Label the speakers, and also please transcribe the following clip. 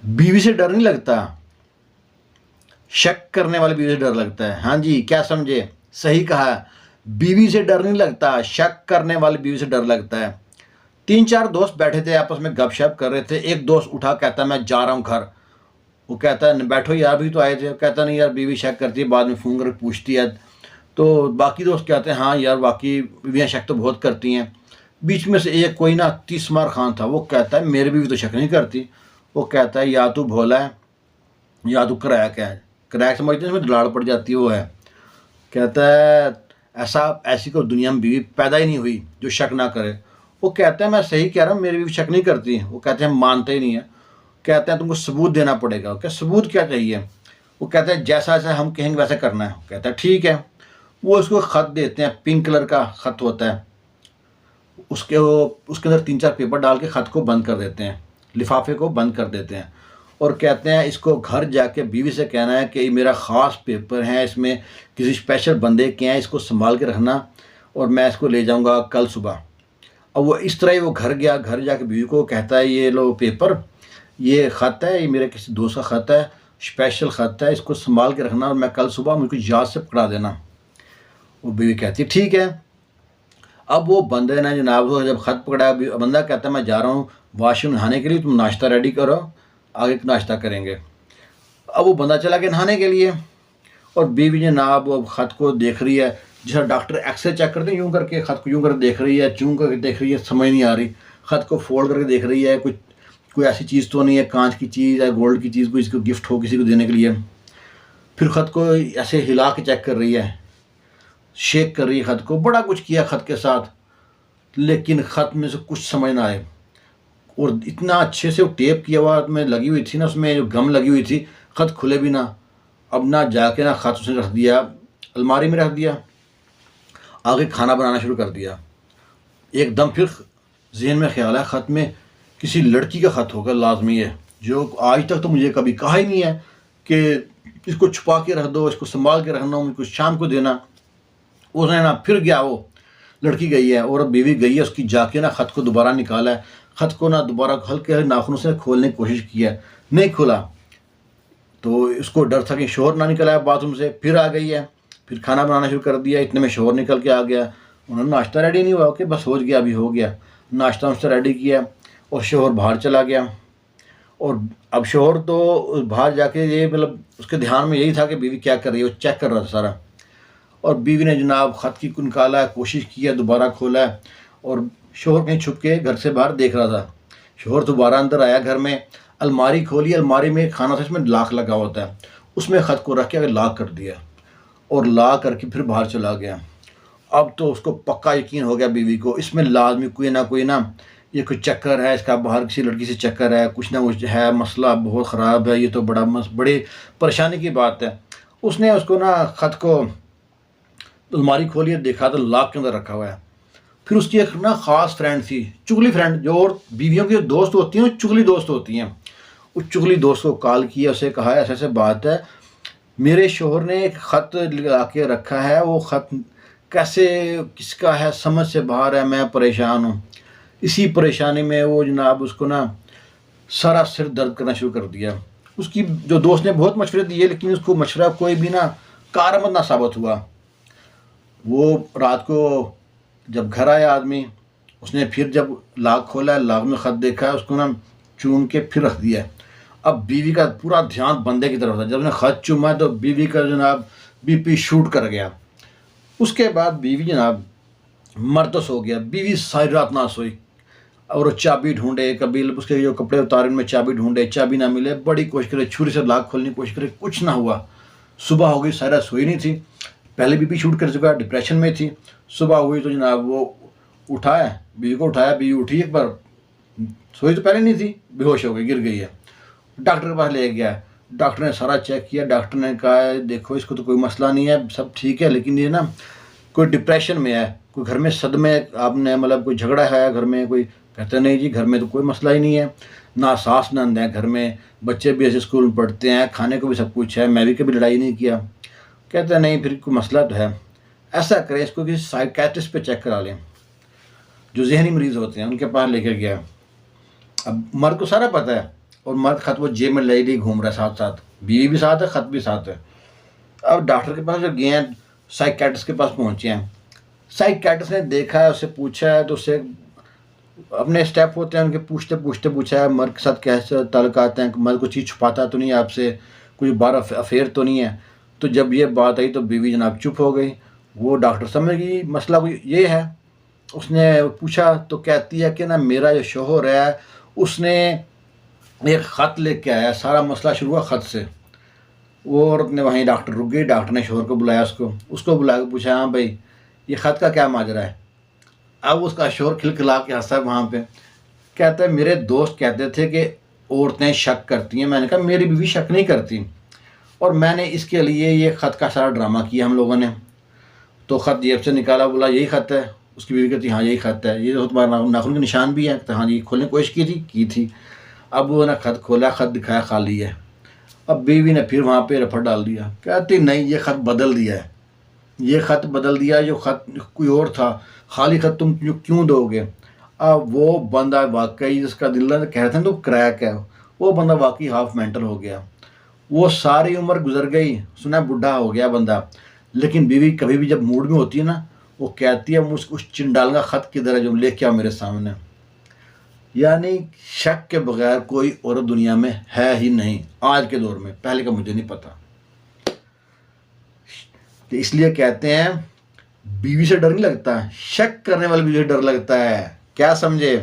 Speaker 1: बीवी से डर नहीं लगता, शक करने वाले बीवी से डर लगता है। हाँ जी, क्या समझे? सही कहा, बीवी से डर नहीं लगता, शक करने वाली बीवी से डर लगता है। 3-4 दोस्त बैठे थे, आपस में गपशप कर रहे थे। एक दोस्त उठा, कहता मैं जा रहा हूँ घर। वो कहता है बैठो यार, अभी तो आए थे। कहता नहीं यार, बीवी शक करती है, बाद में फ़ोन करके पूछती है। तो बाकी दोस्त कहते हैं हाँ यार, वाकई बीवियाँ शक तो बहुत करती हैं। बीच में से एक कोई ना तीसमार खान था, वो कहता है मेरी बीवी तो शक नहीं करती। वो कहता है या तू भोला है या तू क्रैक है। क्रैक समझते हैं, इसमें दलाड़ पड़ जाती है, वो है। कहता है ऐसी कोई दुनिया में बीवी पैदा ही नहीं हुई जो शक ना करे। वो कहता है मैं सही कह रहा हूँ, मेरी बीवी शक नहीं करती। वो कहते हैं मानते ही नहीं है। कहते हैं तुमको सबूत देना पड़ेगा। क्या सबूत क्या चाहिए? वो कहता है जैसा जैसा हम कहेंगे वैसा करना है। कहता है ठीक है। वो उसको ख़त देते हैं, पिंक कलर का ख़त होता है। उसके अंदर 3-4 पेपर डाल के ख़त को बंद कर देते हैं, लिफाफे को बंद कर देते हैं, और कहते हैं इसको घर जाके बीवी से कहना है कि मेरा ख़ास पेपर है, इसमें किसी स्पेशल बंदे के हैं, इसको संभाल के रखना और मैं इसको ले जाऊंगा कल सुबह। अब वो इस तरह ही वो घर गया। घर जाके बीवी को कहता है ये लो पेपर, ये ख़त है, ये मेरे किसी दोस्त का ख़त है, स्पेशल ख़त है, इसको संभाल के रखना और मैं कल सुबह मुझको याद से पकड़ा देना। वो बीवी कहती है ठीक है। अब वो बंदे ने जनाब वो जब ख़त पकड़ा, बंदा कहता है मैं जा रहा हूँ वाशरूम नहाने के लिए, तुम नाश्ता रेडी करो, आगे नाश्ता करेंगे। अब वो बंदा चला गया नहाने के लिए, और बीवी जनाब वो ख़त को देख रही है, जैसा डॉक्टर एक्सरे चेक करते हैं यूँ करके, ख़त को यूँ करके देख रही है, चूँ करके देख रही है, समझ नहीं आ रही। ख़त को फोल्ड करके देख रही है, कोई ऐसी चीज़ तो नहीं है, कांच की चीज़ है, गोल्ड की चीज़, कोई इसको गिफ्ट हो किसी को देने के लिए। फिर ख़त को ऐसे हिला के चेक कर रही है, शेक कर रही है ख़त को, बड़ा कुछ किया ख़त के साथ, लेकिन ख़त में से कुछ समझ ना आए। और इतना अच्छे से वो टेप किया हुआ में लगी हुई थी ना, उसमें जो गम लगी हुई थी, ख़त खुले भी ना। अब ना जाके ना ख़त उसने रख दिया, अलमारी में रख दिया, आगे खाना बनाना शुरू कर दिया। एकदम फिर जहन में ख्याल है ख़त में किसी लड़की का ख़त होगा, लाजमी है, जो आज तक तो मुझे कभी कहा ही नहीं है कि इसको छुपा के रख दो, इसको संभाल के रखना, मुझको शाम को देना। उसने ना फिर गया, वो लड़की गई है और बीवी गई है उसकी, जाके ना ख़त को दोबारा निकाला है। ख़त को ना दोबारा हल्के नाखूनों से खोलने की कोशिश की है, नहीं खुला। तो उसको डर था कि शोर ना निकल आया बाथरूम से। फिर आ गई है, फिर खाना बनाना शुरू कर दिया, इतने में शोर निकल के आ गया। उन्होंने नाश्ता रेडी नहीं हुआ कि बस हो गया, अभी हो गया। नाश्ता वाश्ता रेडी किया और शोहर बाहर चला गया। और अब शोहर तो बाहर जाके ये मतलब उसके ध्यान में यही था कि बीवी क्या कर रही है, वो चेक कर रहा था सारा। और बीवी ने जनाब ख़त की निकाला है, कोशिश किया, दोबारा खोला है, और शोहर कहीं छुप के घर से बाहर देख रहा था। शोहर दोबारा अंदर आया घर में, अलमारी खोली, अलमारी में खाना था, इसमें लॉक लगा होता है, उसमें ख़त को रख के आगे लॉक कर दिया और लॉक करके फिर बाहर चला गया। अब तो उसको पक्का यकीन हो गया बीवी को, इसमें लाजमी कोई ना ये कोई चक्कर है, इसका बाहर किसी लड़की से चक्कर है, कुछ ना कुछ है, मसला बहुत ख़राब है, ये तो बड़ी परेशानी की बात है। उसने उसको ना ख़त को अलमारी खोली, देखा तो लॉक के अंदर रखा हुआ है। फिर उसकी एक ना ख़ास फ्रेंड थी, चुगली फ्रेंड, जो और बीवियों की दोस्त होती हैं चुगली दोस्त होती हैं। उस चुगली दोस्त को कॉल किया, उसे कहा ऐसे ऐसे बात है, मेरे शोहर ने एक ख़त लगा के रखा है, वो ख़त कैसे किसका है समझ से बाहर है, मैं परेशान हूँ। इसी परेशानी में वो जनाब उसको ना सारा सिर दर्द करना शुरू कर दिया। उसकी जो दोस्त ने बहुत मशवरे दिए, लेकिन उसको मशवरा कोई भी ना कारआमद ना साबित हुआ। वो रात को जब घर आया आदमी, उसने फिर जब लॉक खोला, लॉक में ख़त देखा, उसको ना चूम के फिर रख दिया। अब बीवी का पूरा ध्यान बंदे की तरफ था। जब उसने ख़त चूमा तो बीवी का जनाब बीपी शूट कर गया। उसके बाद बीवी जनाब मर तो सो गया, बीवी सारी रात ना सोई, और चाबी ढूंढे, कभी उसके जो कपड़े उतारे उनमें चाबी ढूंढे, चाबी ना मिले, बड़ी कोशिश करे, छुरी से लॉक खोलने की कोशिश करे, कुछ ना हुआ। सुबह हो गई, सारी रात सोई नहीं थी, पहले बीपी शूट कर चुका, डिप्रेशन में थी। सुबह हुई तो जनाब वो उठाया, बीवी को उठाया, बीवी उठी, एक बार सोई तो पहले नहीं थी, बेहोश हो गई, गिर गई है। डॉक्टर के पास ले गया, डॉक्टर ने सारा चेक किया, डॉक्टर ने कहा देखो इसको तो कोई मसला नहीं है, सब ठीक है, लेकिन ये ना कोई डिप्रेशन में है, कोई घर में सदमे, आपने मतलब कोई झगड़ा है घर में, कोई कहते नहीं जी घर में तो कोई मसला ही नहीं है, ना सास नंद है घर में, बच्चे भी ऐसे स्कूल में पढ़ते हैं, खाने को भी सब कुछ है, मैं भी कभी लड़ाई नहीं किया। कहते नहीं फिर कोई मसला तो है, ऐसा करें इसको किसी साइकेट्रिस्ट पे चेक करा लें, जो जहनी मरीज़ होते हैं उनके पास लेकर गया। अब मर्द को सारा पता है, اور مرد خط وہ جیب میں لے لی گھوم رہا ہے ساتھ ساتھ، بیوی بھی ساتھ ہے، خط بھی ساتھ ہے۔ اب ڈاکٹر کے پاس جب گئے ہیں، سائیکیٹرسٹ کے پاس پہنچے ہیں، سائیکیٹرسٹ نے دیکھا ہے، اسے پوچھا ہے، تو اسے اپنے اسٹیپ ہوتے ہیں ان کے پوچھتے پوچھتے پوچھا ہے مرد کے ساتھ کیسے تعلقات ہیں، مرد کوئی چیز چھپاتا تو نہیں آپ سے، کوئی بار افیئر تو نہیں ہے۔ تو جب یہ بات آئی تو بیوی جناب چپ ہو گئی۔ وہ ڈاکٹر سمجھ گئی مسئلہ کوئی یہ ہے۔ اس نے پوچھا تو کہتی ہے کہ نا میرا جو شوہر ہے اس نے ایک خط لے کے آیا، سارا مسئلہ شروع ہوا خط سے۔ وہ عورت نے وہیں ڈاکٹر رک گئی، ڈاکٹر نے شوہر کو بلایا، اس کو بلا کے پوچھا ہاں بھائی یہ خط کا کیا ماجرا ہے؟ اب اس کا شوہر کھلکھلا کے ہنسا ہے وہاں پہ، کہتا ہے میرے دوست کہتے تھے کہ عورتیں شک کرتی ہیں، میں نے کہا میری بیوی شک نہیں کرتی، اور میں نے اس کے لیے یہ خط کا سارا ڈرامہ کیا ہم لوگوں نے۔ تو خط جیب سے نکالا، بولا یہی خط ہے؟ اس کی بیوی کہتی ہاں یہی خط ہے، یہ تو تمہارا ناخن کے نشان بھی ہے، ہاں جی کھولنے کی کوشش کی تھی۔ اب وہ نے خط کھولا، خط دکھایا خالی ہے۔ اب بیوی نے پھر وہاں پہ رفڑ ڈال دیا، کہتی نہیں یہ خط بدل دیا ہے، یہ خط بدل دیا، جو خط کوئی اور تھا، خالی خط تم کیوں دو گے؟ اب وہ بندہ واقعی جس کا دل کہتے ہیں تو کریک ہے، وہ بندہ واقعی ہاف مینٹل ہو گیا۔ وہ ساری عمر گزر گئی، سنا بڈھا ہو گیا بندہ، لیکن بیوی کبھی بھی جب موڈ میں ہوتی ہے نا، وہ کہتی ہے اس چنڈال کا خط کدھر ہے جو لے کے آؤ میرے سامنے۔ یعنی شک کے بغیر کوئی عورت دنیا میں ہے ہی نہیں آج کے دور میں، پہلے کا مجھے نہیں پتا۔ اس لیے کہتے ہیں بیوی سے ڈر نہیں لگتا، شک کرنے والی بیوی سے ڈر لگتا ہے، کیا سمجھے؟